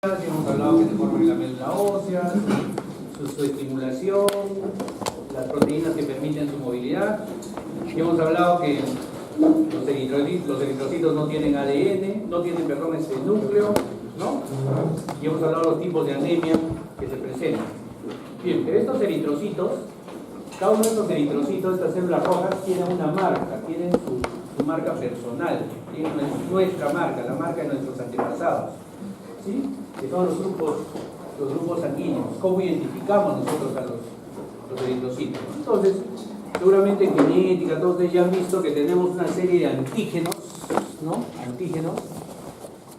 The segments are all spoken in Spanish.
Hemos hablado que se forman en la médula ósea, su estimulación, las proteínas que permiten su movilidad. Y hemos hablado que los eritrocitos no tienen ADN, no tienen, perdón, núcleo, ¿no? Y hemos hablado de los tipos de anemia que se presentan. Bien, pero estos eritrocitos, cada uno de estos eritrocitos, estas células rojas, tienen una marca, tienen su marca personal, tienen nuestra marca, la marca de nuestros antepasados, ¿sí? Que son los grupos sanguíneos. ¿Cómo identificamos nosotros a los eritrocitos? Entonces, seguramente en genética, todos ustedes ya han visto que tenemos una serie de antígenos, ¿no? Antígenos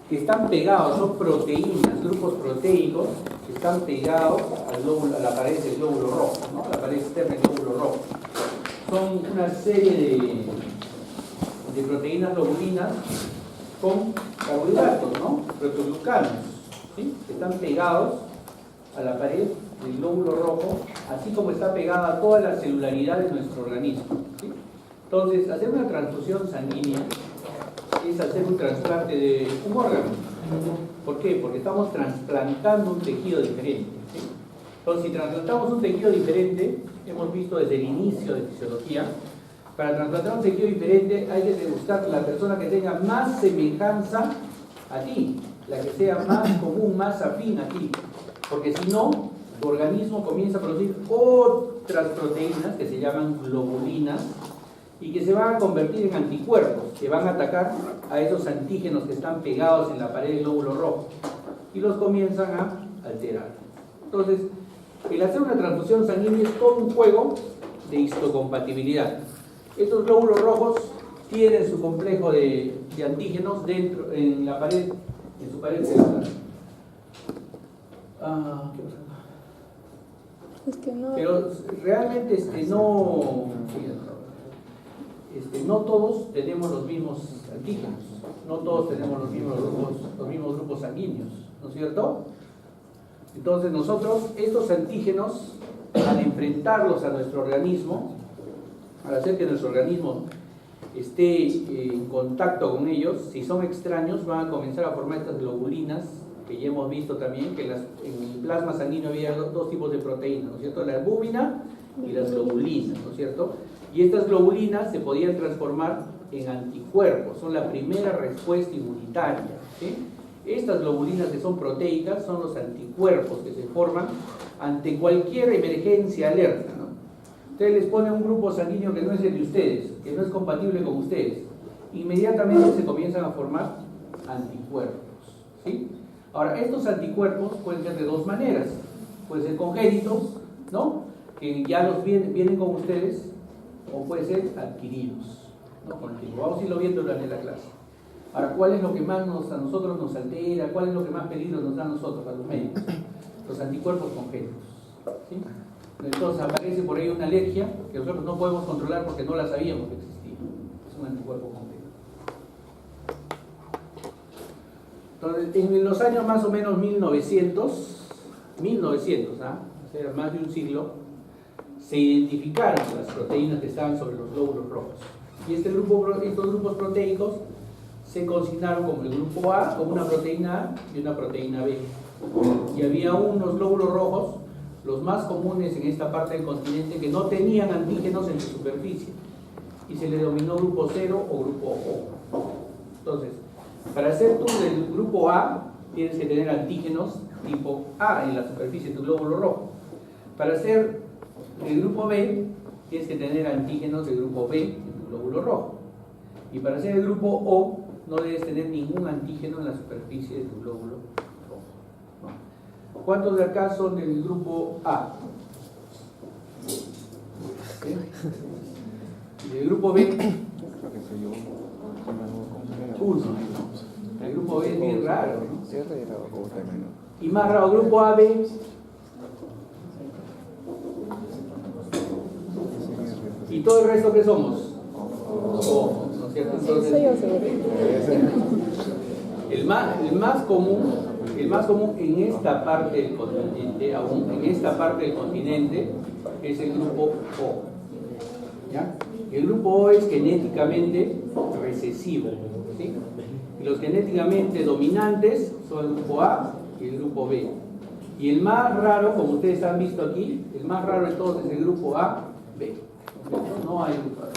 que están pegados, son proteínas, grupos proteicos que están pegados a la pared del glóbulo rojo, ¿no? La pared externa del glóbulo rojo. Son una serie de proteínas globulinas con carbohidratos, ¿no? Proteoglucanos, ¿sí? Que están pegados a la pared del glóbulo rojo, así como está pegada toda la celularidad de nuestro organismo, ¿sí? Entonces, hacer una transfusión sanguínea es hacer un trasplante de un órgano. ¿Por qué? Porque estamos trasplantando un tejido diferente, ¿sí? Entonces, si trasplantamos un tejido diferente, hemos visto desde el inicio de fisiología, para trasplantar un tejido diferente hay que buscar la persona que tenga más semejanza a ti, la que sea más común, más afín a ti, porque si no, tu organismo comienza a producir otras proteínas que se llaman globulinas y que se van a convertir en anticuerpos que van a atacar a esos antígenos que están pegados en la pared del glóbulo rojo y los comienzan a alterar. Entonces, el hacer una transfusión sanguínea es todo un juego de histocompatibilidad. Estos glóbulos rojos tienen su complejo de antígenos dentro, en la pared, en su pared celular. ¿Qué pasa? Es que no. Pero realmente no todos tenemos los mismos antígenos, no todos tenemos los mismos grupos sanguíneos, ¿no es cierto? Entonces nosotros, estos antígenos, al enfrentarlos a nuestro organismo, al hacer que nuestro organismo esté en contacto con ellos, si son extraños, van a comenzar a formar estas globulinas, que ya hemos visto también, que en el plasma sanguíneo había dos tipos de proteínas, ¿no es cierto? La albúmina y las globulinas, ¿no es cierto? Y estas globulinas se podían transformar en anticuerpos, son la primera respuesta inmunitaria, ¿sí? Estas globulinas que son proteicas son los anticuerpos que se forman ante cualquier emergencia alerta, ¿no? Ustedes les ponen un grupo sanguíneo que no es el de ustedes, que no es compatible con ustedes, inmediatamente se comienzan a formar anticuerpos, ¿sí? Ahora, estos anticuerpos pueden ser de dos maneras, pueden ser congénitos, ¿no? Que ya los vienen con ustedes, o pueden ser adquiridos, ¿no? Vamos a irlo viendo durante la clase. Ahora, ¿cuál es lo que más a nosotros nos altera? ¿Cuál es lo que más peligro nos da a nosotros, a los médicos? Los anticuerpos congénitos, ¿sí? Entonces aparece por ahí una alergia que nosotros no podemos controlar porque no la sabíamos que existía. Es un anticuerpo congénito. Entonces, en los años más o menos 1900, hace más de un siglo, se identificaron las proteínas que estaban sobre los glóbulos rojos. Y estos grupos proteicos se consignaron como el grupo A, como una proteína A y una proteína B. Y había unos glóbulos rojos, los más comunes en esta parte del continente, que no tenían antígenos en su superficie. Y se le denominó grupo 0 o grupo O. Entonces, para ser tú del grupo A, tienes que tener antígenos tipo A en la superficie de tu glóbulo rojo. Para ser del grupo B, tienes que tener antígenos del grupo B en tu glóbulo rojo. Y para ser el grupo O, no debes tener ningún antígeno en la superficie de tu glóbulo rojo, ¿no? ¿Cuántos de acá son del grupo A? ¿Sí? ¿Y del grupo B? Uno. El grupo B es bien raro, ¿no? Y más raro, grupo AB. ¿Y todo el resto qué somos? O, ¿no es cierto? Entonces, el más común en esta parte del continente, aún en esta parte del continente, es el grupo O. ¿Ya? El grupo O es genéticamente recesivo, ¿sí? Y los genéticamente dominantes son el grupo A y el grupo B. Y el más raro, como ustedes han visto aquí, el más raro entonces es el grupo A, B. No hay grupo A.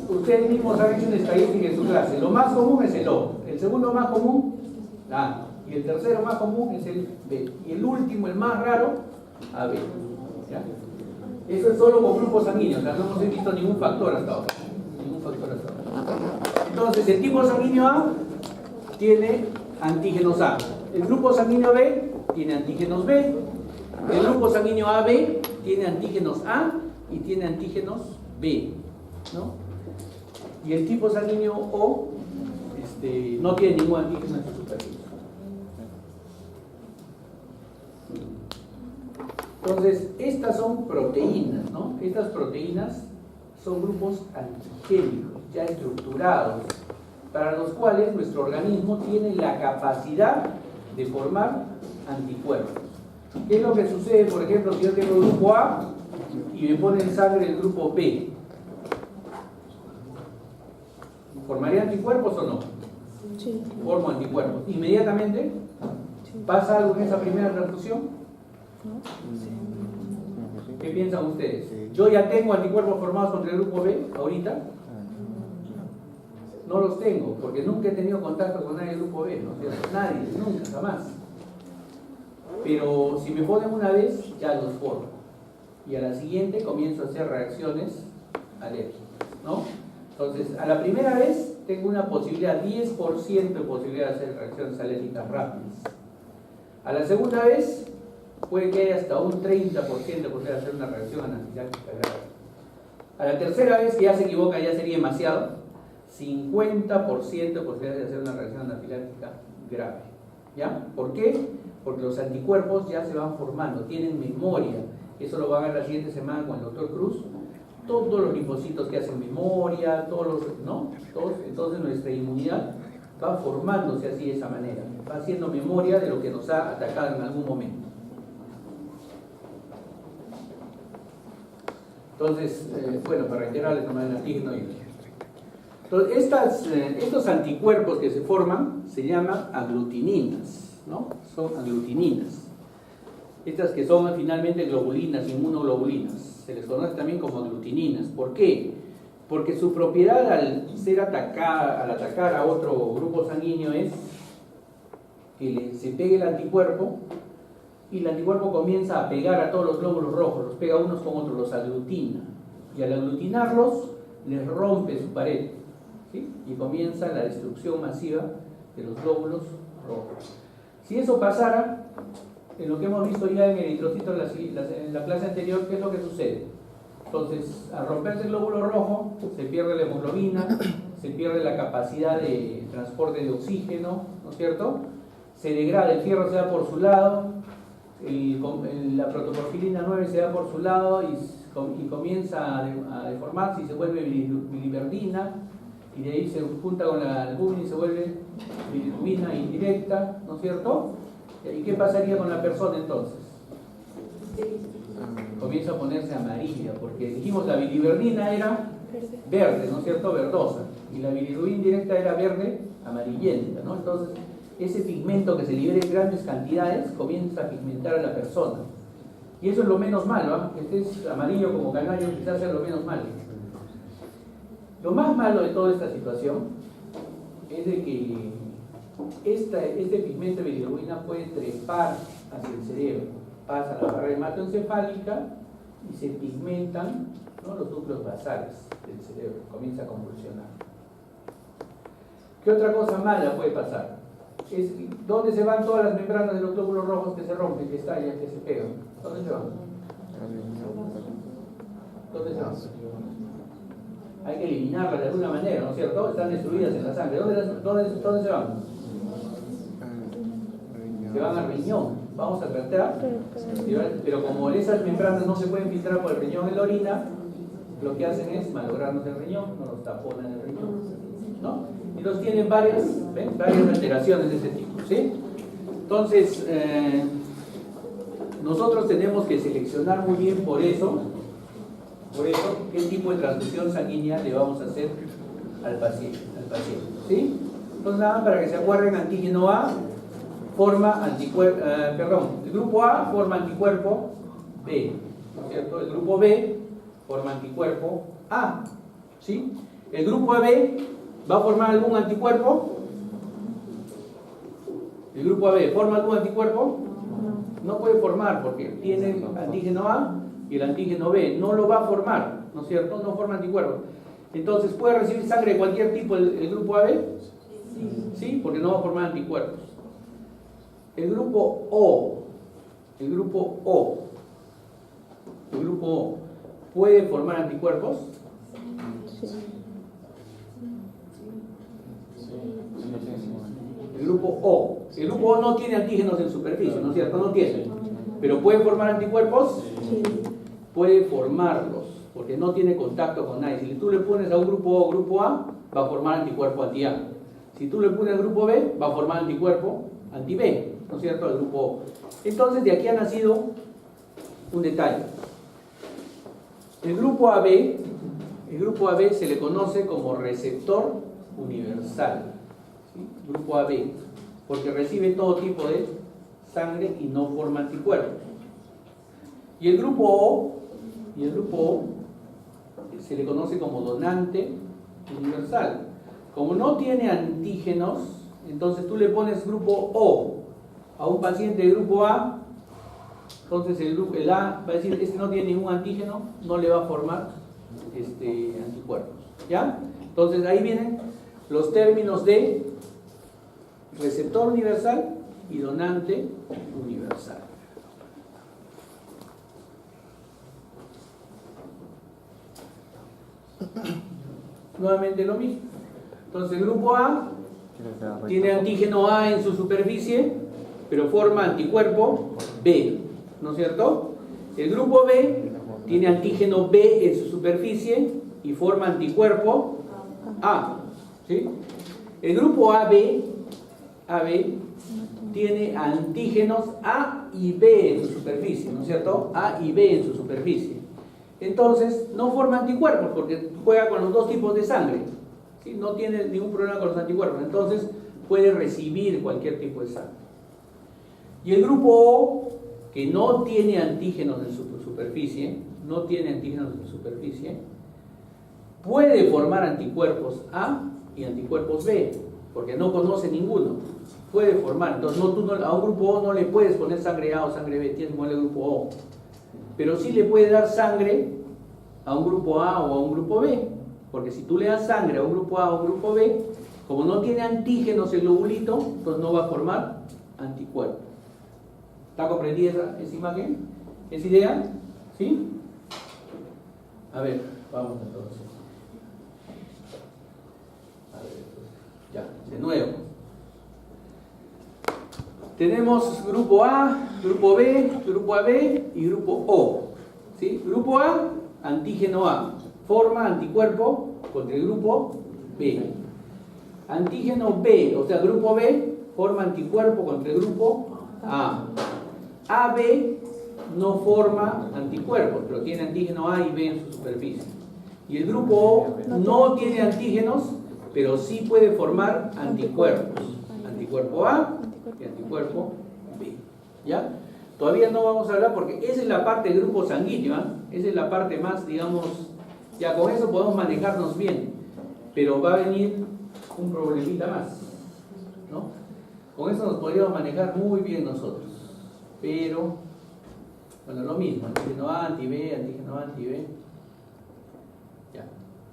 Ustedes mismos han hecho una estadística en su clase. Lo más común es el O. El segundo más común, A. Y el tercero más común es el B. Y el último, el más raro, AB. ¿Ya? Eso es solo con grupos sanguíneos. No hemos visto ningún factor hasta ahora. Ningún factor hasta ahora. Entonces, el tipo sanguíneo A tiene antígenos A. El grupo sanguíneo B tiene antígenos B. El grupo sanguíneo AB tiene antígenos A y tiene antígenos B, ¿no? Y el tipo sanguíneo O no tiene ningún antígeno en su superficie. Entonces, estas son proteínas, ¿no? Estas proteínas son grupos antigénicos, ya estructurados, para los cuales nuestro organismo tiene la capacidad de formar anticuerpos. ¿Qué es lo que sucede, por ejemplo, si yo tengo el grupo A y me pone en sangre el grupo B? ¿Formaría anticuerpos o no? Sí. Formo anticuerpos. ¿Inmediatamente? ¿Pasa algo en esa primera transfusión? ¿Qué piensan ustedes? ¿Yo ya tengo anticuerpos formados contra el grupo B ahorita? No los tengo, porque nunca he tenido contacto con nadie del grupo B, ¿no? O sea, nadie, nunca, jamás. Pero si me ponen una vez, ya los formo. Y a la siguiente comienzo a hacer reacciones alérgicas, ¿no? Entonces, a la primera vez tengo una posibilidad, 10% de posibilidad de hacer reacciones alérgicas rápidas. A la segunda vez, puede que haya hasta un 30% de posibilidad de hacer una reacción anafiláctica grave. A la tercera vez, que ya se equivoca, ya sería demasiado, 50% de posibilidad de hacer una reacción anafiláctica grave. ¿Ya? ¿Por qué? Porque los anticuerpos ya se van formando, tienen memoria. Eso lo van a ver la siguiente semana con el doctor Cruz. Todos los linfocitos que hacen memoria, ¿no? Entonces nuestra inmunidad va formándose así de esa manera, va haciendo memoria de lo que nos ha atacado en algún momento. Entonces, bueno, para reiterarles nomás el antígeno y entonces, estos anticuerpos que se forman se llaman aglutininas, ¿no? Son aglutininas. Estas que son finalmente globulinas, inmunoglobulinas. Se les conoce también como aglutininas. ¿Por qué? Porque su propiedad al atacar a otro grupo sanguíneo es que se pegue el anticuerpo y el anticuerpo comienza a pegar a todos los glóbulos rojos, los pega unos con otros, los aglutina. Y al aglutinarlos, les rompe su pared, ¿sí? Y comienza la destrucción masiva de los glóbulos rojos. Si eso pasara, en lo que hemos visto ya en eritrocitos en la clase anterior, ¿qué es lo que sucede? Entonces, al romperse el glóbulo rojo, se pierde la hemoglobina, se pierde la capacidad de transporte de oxígeno, ¿no es cierto? Se degrada, el fierro se da por su lado, la protoporfirina 9 se da por su lado y comienza a deformarse y se vuelve biliverdina, y de ahí se junta con la albúmina y se vuelve bilirrubina indirecta, ¿no es cierto? ¿Y qué pasaría con la persona entonces? Comienza a ponerse amarilla, porque dijimos la biliverdina era verde, ¿no es cierto? Verdosa, y la bilirrubina indirecta era verde amarillenta, ¿no? Entonces, ese pigmento que se libera en grandes cantidades comienza a pigmentar a la persona. Y eso es lo menos malo, ¿eh? Que estés amarillo como canario quizás sea lo menos malo. Lo más malo de toda esta situación es de que este pigmento de bilirrubina puede trepar hacia el cerebro, pasa a la barrera hematoencefálica y se pigmentan, ¿no?, los núcleos basales del cerebro, comienza a convulsionar. ¿Qué otra cosa mala puede pasar? ¿Dónde se van todas las membranas de los glóbulos rojos que se rompen, que estallan, que se pegan? ¿Dónde se van? ¿Dónde se van? Hay que eliminarlas de alguna manera, ¿no es cierto? Están destruidas en la sangre. ¿Dónde se van? Se van al riñón. Vamos a tratar, pero como esas membranas no se pueden filtrar por el riñón en la orina, lo que hacen es malograrnos el riñón, nos los taponan el riñón, ¿no? Y los tienen varias alteraciones de ese tipo, ¿sí? Entonces, nosotros tenemos que seleccionar muy bien por eso, qué tipo de transfusión sanguínea le vamos a hacer al paciente, ¿sí? Entonces, nada, para que se acuerden, antígeno A, forma anticuerpo, el grupo A forma anticuerpo B, ¿no es cierto? El grupo B forma anticuerpo A, ¿sí? El grupo AB va a formar algún anticuerpo. ¿El grupo AB forma algún anticuerpo? No puede formar porque tiene el antígeno A y el antígeno B. No lo va a formar, ¿no es cierto? No forma anticuerpos. Entonces, ¿puede recibir sangre de cualquier tipo el grupo AB? Sí, porque no va a formar anticuerpos. El grupo O, ¿puede formar anticuerpos? El grupo O no tiene antígenos en superficie, ¿no es cierto? No tiene. ¿Pero puede formar anticuerpos? Puede formarlos, porque no tiene contacto con nadie. Si tú le pones a un grupo O, grupo A, va a formar anticuerpo anti-A. Si tú le pones al grupo B, va a formar anticuerpo anti-B, ¿no es cierto? El grupo O. Entonces, de aquí ha nacido un detalle. El grupo AB se le conoce como receptor universal. ¿Sí? Grupo AB, porque recibe todo tipo de sangre y no forma anticuerpos. Y el grupo O se le conoce como donante universal. Como no tiene antígenos, entonces tú le pones grupo O a un paciente de grupo A, entonces el A va a decir, este no tiene ningún antígeno, no le va a formar anticuerpos. ¿Ya? Entonces ahí vienen los términos de receptor universal y donante universal. Nuevamente lo mismo. Entonces el grupo A tiene antígeno A en su superficie, pero forma anticuerpo B, ¿no es cierto? El grupo B tiene antígeno B en su superficie y forma anticuerpo A, ¿sí? El grupo AB tiene antígenos A y B en su superficie, ¿no es cierto? A y B en su superficie. Entonces no forma anticuerpos porque juega con los dos tipos de sangre, ¿sí? No tiene ningún problema con los anticuerpos, entonces puede recibir cualquier tipo de sangre. Y el grupo O, que no tiene antígenos en su superficie, puede formar anticuerpos A y anticuerpos B, porque no conoce ninguno. Puede formar, entonces a un grupo O no le puedes poner sangre A o sangre B, tienes que ponerle grupo O. Pero sí le puede dar sangre a un grupo A o a un grupo B, porque si tú le das sangre a un grupo A o un grupo B, como no tiene antígenos el globulito, entonces no va a formar anticuerpos. ¿Está comprendida esa imagen? ¿Esa idea? ¿Sí? A ver, vamos entonces. A ver, ya, de nuevo. Tenemos grupo A, grupo B, grupo AB y grupo O. ¿Sí? Grupo A, antígeno A, forma anticuerpo contra el grupo B. Antígeno B, o sea, grupo B, forma anticuerpo contra el grupo A. AB no forma anticuerpos, pero tiene antígeno A y B en su superficie. Y el grupo O no tiene antígenos, pero sí puede formar anticuerpos. Anticuerpo A y anticuerpo B. ¿Ya? Todavía no vamos a hablar porque esa es la parte del grupo sanguíneo, ¿eh? Esa es la parte más, digamos, ya con eso podemos manejarnos bien, pero va a venir un problemita más, ¿no? Con eso nos podríamos manejar muy bien nosotros, pero, bueno, lo mismo, antígeno A, anti-B, antígeno A, anti-B. Ya.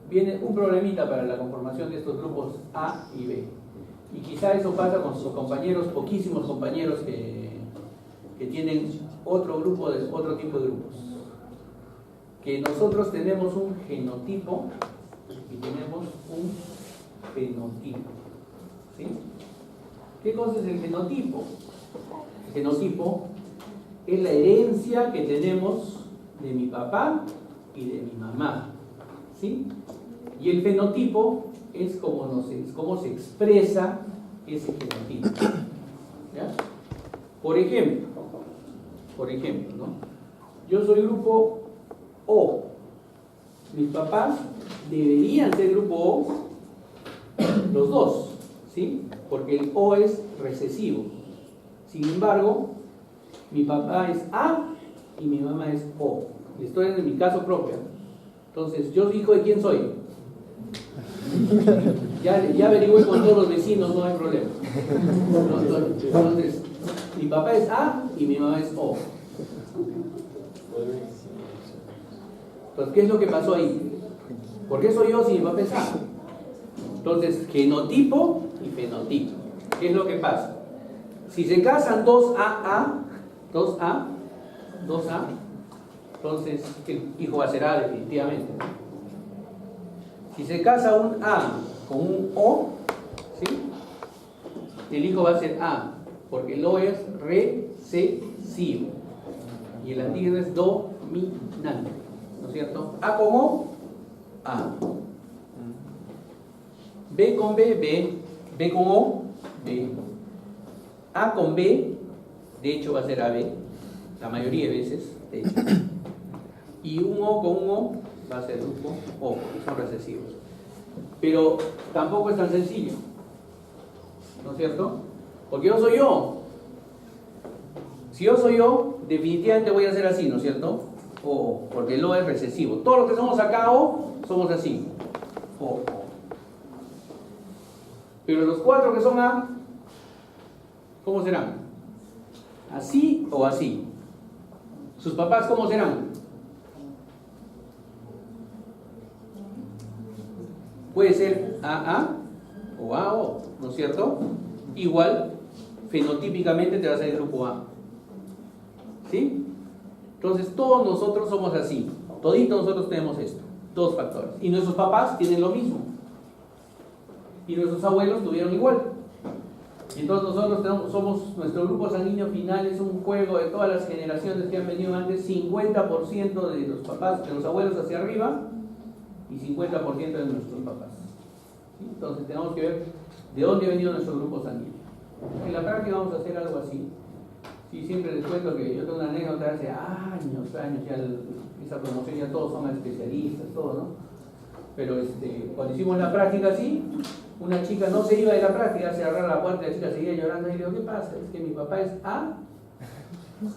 Viene un problemita para la conformación de estos grupos A y B. Y quizá eso pasa con sus compañeros, poquísimos compañeros que tienen otro tipo de grupos. Que nosotros tenemos un genotipo y tenemos un fenotipo. ¿Sí? ¿Qué cosa es el genotipo? El genotipo es la herencia que tenemos de mi papá y de mi mamá. ¿Sí? Y el fenotipo es cómo se expresa ese genotipo. ¿Ya? Por ejemplo, ¿no? Yo soy grupo O. Mis papás deberían ser grupo O, los dos, ¿sí? Porque el O es recesivo. Sin embargo, mi papá es A y mi mamá es O. Estoy en mi caso propio. Entonces, ¿yo hijo de quién soy? Ya averigüé con todos los vecinos, no hay problema. Entonces, mi papá es A y mi mamá es O. Entonces, ¿qué es lo que pasó ahí? ¿Por qué soy yo si mi papá es A? Entonces, genotipo y fenotipo. ¿Qué es lo que pasa? Si se casan dos A, entonces el hijo va a ser A definitivamente. Si se casa un A con un O, ¿sí? El hijo va a ser A, porque el O es recesivo y el antígeno es dominante, ¿no es cierto? A con O, A. B con B, B. B con O, B. A con B, de hecho va a ser AB, la mayoría de veces, de hecho. Y un O con un O va a ser grupo O, son recesivos. Pero tampoco es tan sencillo, ¿no es cierto? Porque yo soy yo. Si yo soy yo, definitivamente voy a ser así, ¿no es cierto? O, porque el O es recesivo. Todos los que somos acá O, somos así. O. Pero los cuatro que son A, ¿cómo serán? ¿Así o así? ¿Sus papás cómo serán? Puede ser AA o AO, ¿no es cierto? Igual, fenotípicamente te va a salir grupo A. ¿Sí? Entonces, todos nosotros somos así. Toditos nosotros tenemos esto. Dos factores. Y nuestros papás tienen lo mismo. Y nuestros abuelos tuvieron igual. Y entonces nosotros somos, nuestro grupo sanguíneo final es un juego de todas las generaciones que han venido antes, 50% de los papás, de los abuelos hacia arriba y 50% de nuestros papás. ¿Sí? Entonces tenemos que ver de dónde ha venido nuestro grupo sanguíneo. En la práctica vamos a hacer algo así. Sí, siempre les cuento que yo tengo una anécdota de hace años, ya esa promoción ya todos son especialistas, todos, ¿no? Pero cuando hicimos la práctica así, una chica no se iba de la práctica, se agarraba la puerta y la chica seguía llorando y le digo, ¿qué pasa? Es que mi papá es A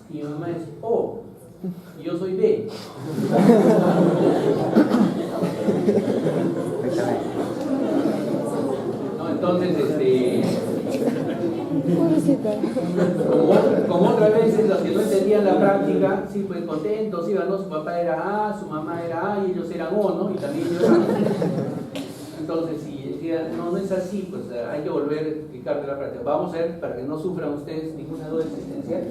y mi mamá es O y yo soy B. No, entonces, como otras veces los que no entendían la práctica, sí, pues contentos, iban, ¿no? Su papá era A, su mamá era A y ellos eran O, ¿no? Y también lloraban. Entonces, si decían, no es así, pues hay que volver a explicar la práctica. Vamos a ver, para que no sufran ustedes ninguna duda existencial.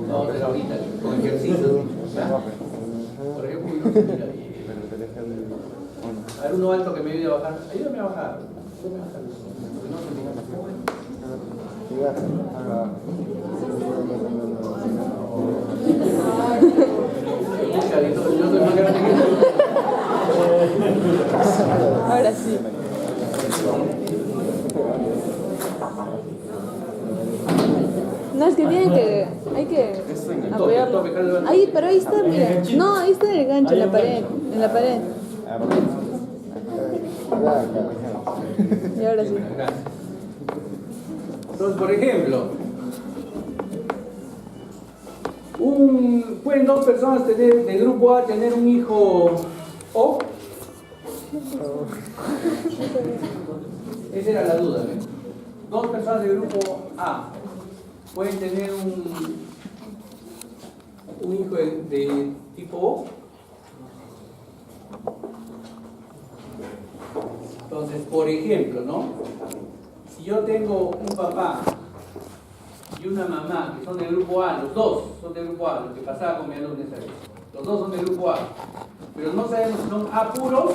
Vamos a ver ahorita con ejercicios. Por ejemplo, no se mira bien. A ver, uno alto que me ayude a bajar. Ayúdame a bajar. Yo soy más grande que tú. Ahora sí. No, es que tienen que... Hay que apoyarlo. Ahí, pero ahí está, mira. No, ahí está el gancho, en la pared. En la pared. Y ahora sí. Entonces, por ejemplo, pueden dos personas tener del grupo A tener un hijo O. Esa era la duda, ¿ves? Dos personas del grupo A pueden tener un hijo de tipo O. Entonces, por ejemplo, ¿no? Si yo tengo un papá y una mamá que son del grupo A, los dos son del grupo A, lo que pasaba con mi alumno esa vez. Los dos son del grupo A, pero no sabemos si son A puros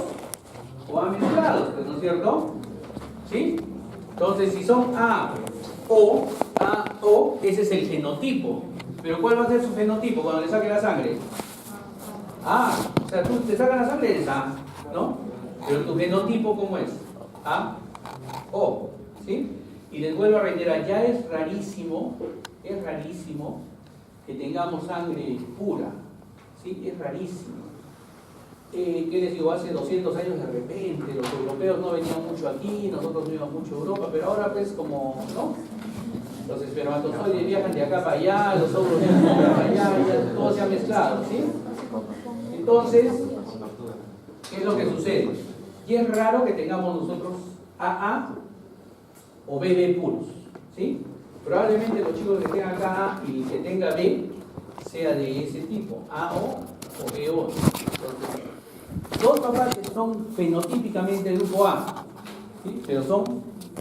o A mezclados, ¿no es cierto? ¿Sí? Entonces, si son A, O, ese es el genotipo. Pero ¿cuál va a ser su fenotipo cuando le saque la sangre? A, o sea, tú te sacas la sangre, eres A, ¿no? Pero tu genotipo, ¿cómo es? A, O, ¿sí? Y les vuelvo a reiterar, ya es rarísimo que tengamos sangre pura, ¿sí? Es rarísimo. ¿Qué les digo? Hace 200 años de repente, los europeos no venían mucho aquí, nosotros no íbamos mucho a Europa, pero ahora pues como, ¿no? Los espermatozoides viajan de acá para allá, los óvulos viajan de acá para allá, y todo se ha mezclado, ¿sí? Entonces, ¿qué es lo que sucede? Y es raro que tengamos nosotros AA o BB puros, ¿sí? Probablemente los chicos que tengan acá A y que tenga B sea de ese tipo, AO o BO. Entonces, dos papás que son fenotípicamente del grupo A, ¿sí? Pero son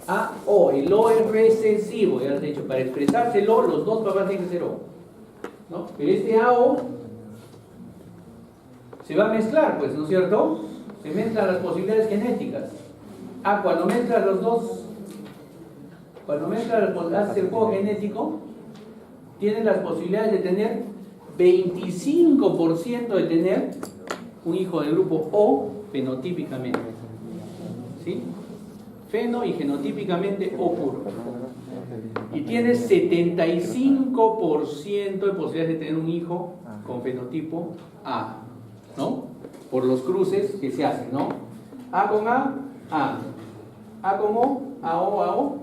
AO, el O es recesivo, ya les he dicho, para expresárselo los dos papás tienen que ser O, ¿no? Pero este AO se va a mezclar, pues, ¿no es cierto? Se mezclan las posibilidades genéticas. Cuando mezclas los dos, haces el juego genético, tienes las posibilidades de tener 25% de tener un hijo del grupo O fenotípicamente, ¿sí? Feno y genotípicamente O puro. Y tienes 75% de posibilidades de tener un hijo con fenotipo A, ¿no? Por los cruces que se hacen, ¿no? A con A, A. A con O, AO, AO.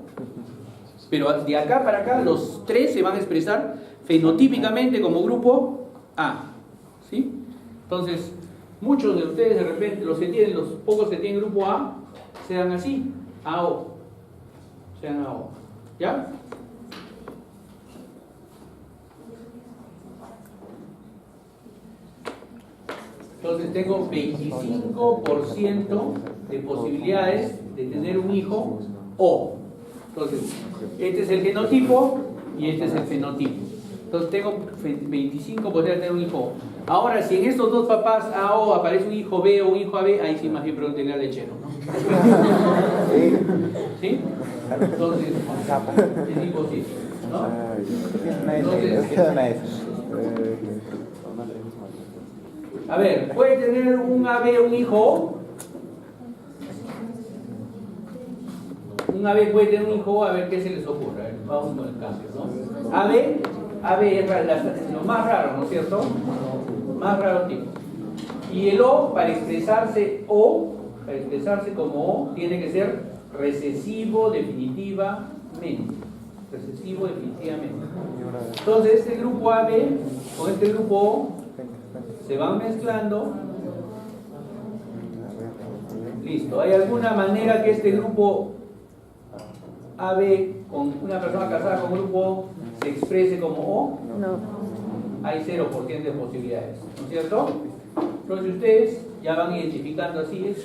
Pero de acá para acá los tres se van a expresar fenotípicamente como grupo A, ¿sí? Entonces, muchos de ustedes de repente, los pocos que tienen grupo A, sean así, AO, sean AO, ¿ya? Entonces tengo 25% de posibilidades de tener un hijo O. Entonces, este es el genotipo y este es el fenotipo. Entonces tengo 25 posibilidades de tener un hijo O. Ahora, si en estos dos papás AO aparece un hijo B o un hijo AB, ahí sí más bien pregúntenle al lechero, ¿no? ¿Sí? Entonces, es imposible, ¿no? Entonces, a ver, ¿puede tener un AB un hijo O? Un AB puede tener un hijo O, a ver qué se les ocurre. A ver, vamos con el cambio, ¿no? AB es lo más raro, ¿no es cierto? Más raro tipo. Y el O, para expresarse como O, tiene que ser recesivo definitivamente. Recesivo definitivamente. Entonces, este grupo AB con este grupo O se van mezclando. Listo. ¿Hay alguna manera que este grupo AB con una persona casada con grupo O se exprese como O? No. Hay 0% de posibilidades, ¿no es cierto? Entonces ustedes ya van identificando así.